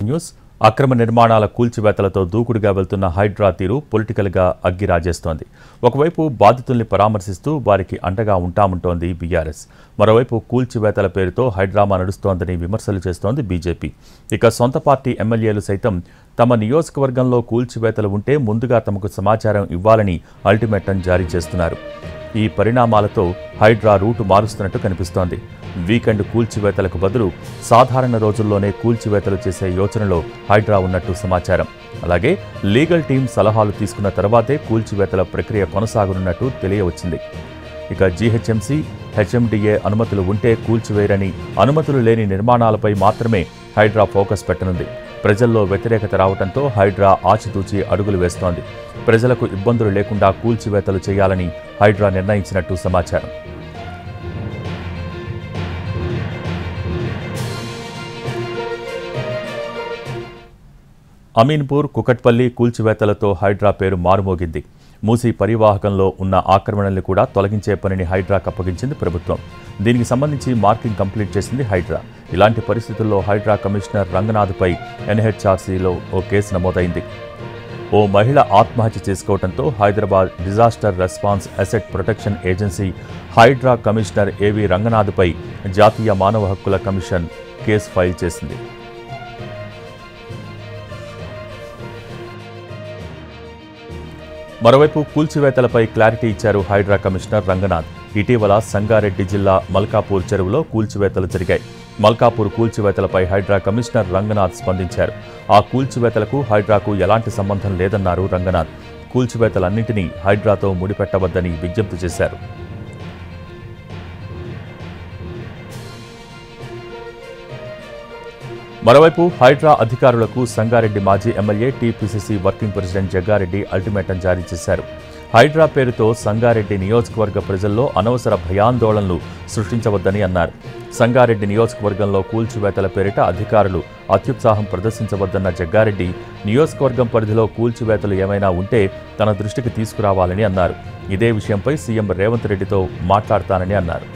News అక్రమ నిర్మాణాల కూల్చివేతలతో దూకుడుగా వెళ్తున్న హైడ్రా తీరు పొలిటికల్గా అగ్గిరాజేస్తోంది. ఒకవైపు బాధితుల్ని పరామర్శిస్తూ వారికి అండగా ఉంటామంటోంది బీఆర్ఎస్. మరోవైపు కూల్చివేతల పేరుతో హైడ్రామా నడుస్తోందని విమర్శలు చేస్తోంది బీజేపీ. ఇక సొంత పార్టీ ఎమ్మెల్యేలు సైతం తమ నియోజకవర్గంలో కూల్చివేతలు ఉంటే ముందుగా తమకు సమాచారం ఇవ్వాలని అల్టిమేటం జారీ చేస్తున్నారు. ఈ పరిణామాలతో హైడ్రా రూటు మారుస్తున్నట్టు కనిపిస్తోంది. వీకెండ్ కూల్చివేతలకు బదులు సాధారణ రోజుల్లోనే కూల్చివేతలు చేసే యోచనలో హైడ్రా ఉన్నట్టు సమాచారం. అలాగే లీగల్ టీం సలహాలు తీసుకున్న తర్వాతే కూల్చివేతల ప్రక్రియ కొనసాగనున్నట్టు తెలియవచ్చింది. ఇక జీహెచ్ఎంసీ, హెచ్ఎండిఏ అనుమతులు ఉంటే కూల్చివేయరని, అనుమతులు లేని నిర్మాణాలపై మాత్రమే హైడ్రా ఫోకస్ పెట్టనుంది. ప్రజల్లో వ్యతిరేకత రావడంతో హైడ్రా ఆచితూచి అడుగులు వేస్తోంది. ప్రజలకు ఇబ్బందులు లేకుండా కూల్చివేతలు చేయాలని హైడ్రా నిర్ణయించినట్టు సమాచారం. అమీన్పూర్, కుకట్పల్లి కూల్చివేతలతో హైడ్రా పేరు మారుమోగింది. మూసీ పరివాహకంలో ఉన్న ఆక్రమణల్ని కూడా తొలగించే పనిని హైడ్రాకు అప్పగించింది ప్రభుత్వం. దీనికి సంబంధించి మార్కింగ్ కంప్లీట్ చేసింది హైడ్రా. ఇలాంటి పరిస్థితుల్లో హైడ్రా కమిషనర్ రంగనాథ్పై ఎన్హెచ్ఆర్సీలో ఓ కేసు నమోదైంది. ఓ మహిళ ఆత్మహత్య చేసుకోవడంతో Hyderabad disaster response asset protection agency HYDRAA commissioner A రంగనాథ్పై జాతీయ మానవ హక్కుల కమిషన్ కేసు ఫైల్ చేసింది. మరోవైపు కూల్చివేతలపై క్లారిటీ ఇచ్చారు హైడ్రా కమిషనర్ రంగనాథ్. ఇటీవల సంగారెడ్డి జిల్లా మల్కాపూర్ చెరువులో కూల్చివేతలు జరిగాయి. మల్కాపూర్ కూల్చివేతలపై హైడ్రా కమిషనర్ రంగనాథ్ స్పందించారు. ఆ కూల్చివేతలకు హైడ్రాకు ఎలాంటి సంబంధం లేదన్నారు రంగనాథ్. కూల్చివేతలన్నింటినీ హైడ్రాతో ముడిపెట్టవద్దని విజ్ఞప్తి చేశారు. మరోవైపు హైడ్రా అధికారులకు సంగారెడ్డి మాజీ MLA, TPCC working president Jaggareddy ultimatum జారీ చేశారు. హైడ్రా పేరుతో సంగారెడ్డి నియోజకవర్గ ప్రజల్లో అనవసర భయాందోళనలు సృష్టించవద్దని అన్నారు. సంగారెడ్డి నియోజకవర్గంలో కూల్చివేతల పేరిట అధికారులు అత్యుత్సాహం ప్రదర్శించవద్దన్న జగ్గారెడ్డి, నియోజకవర్గం పరిధిలో కూల్చివేతలు ఏమైనా ఉంటే తన దృష్టికి తీసుకురావాలని అన్నారు. ఇదే విషయంపై సీఎం రేవంత్ రెడ్డితో మాట్లాడతానని అన్నారు.